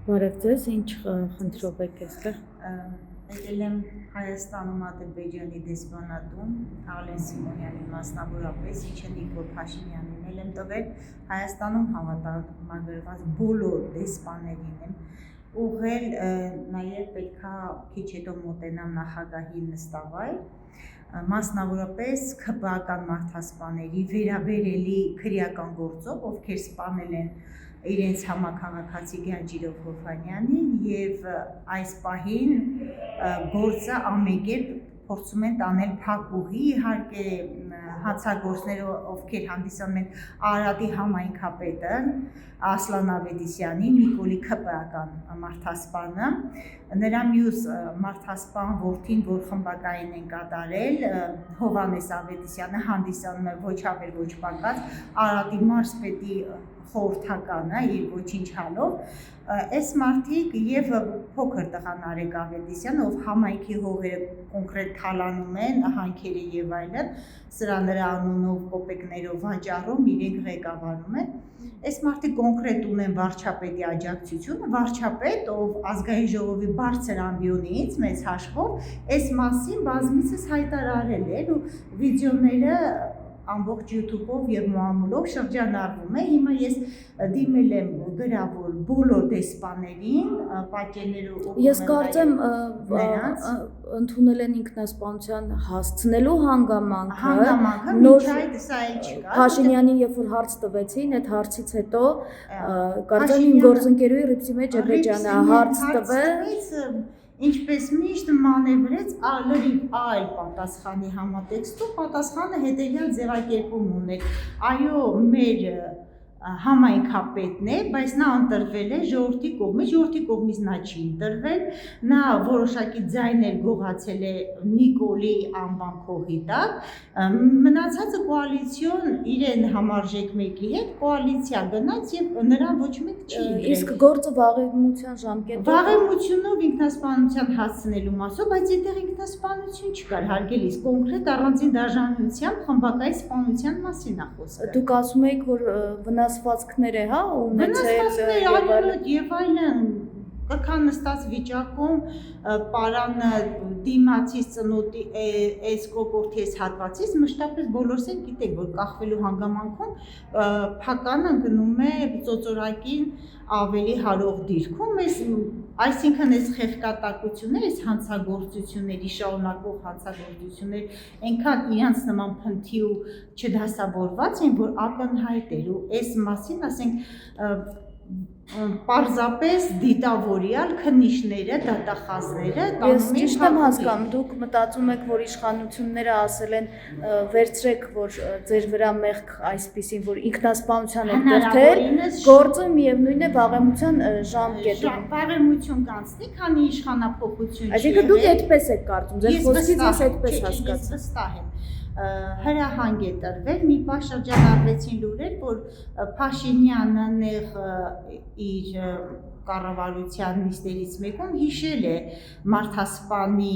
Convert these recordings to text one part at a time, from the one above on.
Բարև ձեզ, ինչ խնդրով եք այստեղ։ Եկել եմ Հայաստանում Ադրբեջանի դեսպանատուն Ալեն Սիմոնյանին մասնավորապես, ինչը Նիկոլ Փաշինյանին էլ եմ տվել, Հայաստանում հավատարմագրված բոլոր դեսպաններին եմ ուղղել, նաև պետքա քիչ հետո մոտենամ նախագահի նստավայր, մասնավորապես ՔՊԱ-ական մարդասպաների վերաբերելի քրեական գործով, ովքեր սպանել են իրենց համաքաղաքացի Գանջիրով Հովհանյանին եւ այս պահին գործը ամենքերպ փորձում են տանել փակուղի, իհարկե հանցագործները, ովքեր հանդիսանում են Արարատի համայնքապետը Ասլան Ավետիսյանին, Նիկոլի ՔՊԱ-ական մարդասպանը, նրա մյուս մարդասպան որդին, որ խմբակային են կատարել, Հովհաննես Ավետիսյանը հանդիսանում է ոչ հավեր ոչ պակաս Արարատի մարզպետի խորհրդականը իր ոչինչ հալով, այս մարդիկ եւ փոքր տղան Արեգ Ավետիսյանը, ով համայնքի հողերը կոնկրետ թալանում են, հանքերը եւ այլն, սրա նրա անունով կոպեկներով վաճառում, իրենք ղեկավարում են։ Այս մարդիկ կոնկրետ ունեն վարչապետի աջակցությունը, վարչապետ, ով ազգային ժողովի բարձր ամբիոնից մեծ հաշվով, այս մասին բազմիցս հայտարարել էր ու վիդեոները ամբողջ YouTube-ով եւ մամուլով շրջանառվում է։ Հիմա ես դիմել եմ գրավոր բոլոր դեսպաներին, պատճեններով Ես կարծեմ ընդունել են ինքնասպանության հասցնելու հանգամանքը նոր սա էլ չկա։ Փաշինյանին երբ որ հարց տվեցին, այդ հարցից հետո կարծեմ իմ գործընկերուհի Ռիփսի մեջ Ջեբեջյանը հարց տվեց Ինչպես միշտ մանևրեց լրիվ այլ պատասխանի համատեքստով, պատասխանը հետևյալ ձևակերպում ուներ, այո, մեր համայնքապետն է, բայց նա ընտրվել է ժողովրդի կողմից նա չի ընտրվել, նա որոշակի ձայներ գողացել է Նիկոլի անվան քողի տակ, մնացածը կոալիցիոն իրեն համարժեք մեկի հետ կոալիցիա գնաց եւ նրան ոչ մեկ չի իդրել։ Իսկ գործը վաղեմության ժամկետով վաղեմությունով ինքնասպանության հասցնելու մասով, բայց այդտեղ ինքնասպանություն չկար, հարգելիս, կոնկրետ առանձին դաշնամուրությամբ խմբակային սպանության մասին է խոսքը։ Դուք ասում եք, որ վնասվածքներ է, հա, ունեցել եւ այլն կքան նստած վիճակում պարանը դիմացից ծնոտի այս կոկորտի այս հատվածից մշտապես բոլորս են գիտեք, որ կախվելու հանգամանքում փականը ընկնում է ծոծորակին ավելի հարող դիրքում, այսինքն այս խեղկատակությունները, այս հանցագործությունների շարունակող հանցագործություններ այնքան իրանց նման փնթի ու չդասավորված են, որ ակնհայտ էր ու այս մասին, ասենք պարզապես դիտավորյալ քննիչները, դատախազները Ես ճիշտ եմ հասկանում, դուք մտածում եք, որ իշխանությունները ասել են վերցրեք, որ ձեր վրա մեղք այսպիսին, որ ինքնասպանության եք դրդել, գործը միևնույն է վաղեմության ժամկետում։ Վաղեմություն կանցնի, քանի իշխանափոխություն չի։ Այսինքն դուք այդպես եք կարծում, ձեր խոսքից ես այդպես հասկացա։ Ես վստահ եմ։ Հրահանգ է տրվել, մի պահ շրջանառվեցին լուրեր, որ Փաշինյանը նեղ իր կառավարության նիստերից մեկում հիշել է մարդասպանի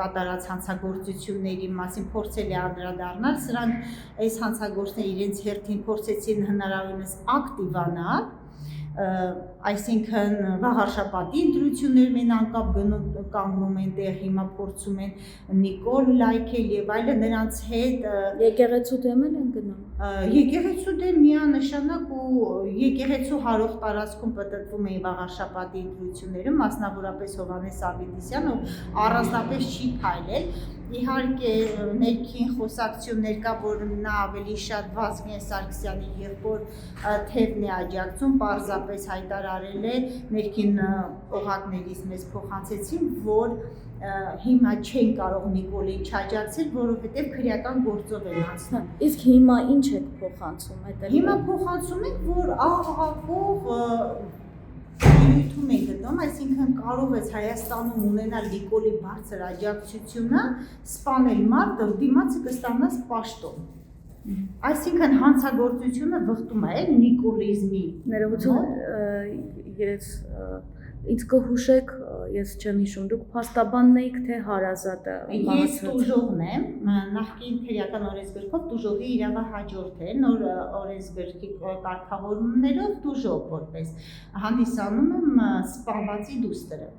կատարած հանցագործությունների մասին, փորձել է անդրադառնալ, սրանք այս հանցագործները իրենց հերթին փորձեցին հնարավորինս ակտիվանալ, այսինքն վաղարշապատի ընտրություններ մեն անկապ կանգնում են տեղ, հիմա փորձում են Նիկոլ լայքել եւ այլը նրանց հետ եկեղեցու դեմ են գնում։ Եկեղեցու դեմ միանշանակ ու եկեղեցու հարող տարածքում պատտվում էին վաղարշապատի ընտրությունները, մասնավորապես Հովհաննես Ավետիսյանը առանձնապես չի փայլել։ Իհարկե ներքին խոսակցություններ կա, որ նա ավելի շատ Վազգեն Սարգսյանի եղբոր թևն է աջակցում, պարզապես հայտարարել է ներքին օղակներից մեզ փոխանցեցին, որ հիմա չեն կարող Նիկոլին չաջակցել, որովհետև քրեական գործով են անցնում։ Իսկ հիմա ինչ եք փոխանցում այդտեղ։ Հիմա փոխանցում ենք, որ աղաղակող յութում են գտնում, այսինքն կարող ես Հայաստանում ունենալ Նիկոլի բարձր աջակցությունը, սպանել մարդը, դիմացը կստանաս պաշտոն։ Այսինքն հանցագործությունը վխտում է Նիկոլիզմի։ Ներողություն, ես ինձ կհուշեք ես չեմ հիշում, դուք փաստաբանն էիք թե հարազատը։ Ես տուժողն եմ, նախկին քրեական օրենսգրքով տուժողի իրավահաջորդ է, նոր օրենսգրքի կարգավորումներով տուժող որպես հանդիսանում եմ սպանվածի դուստրը։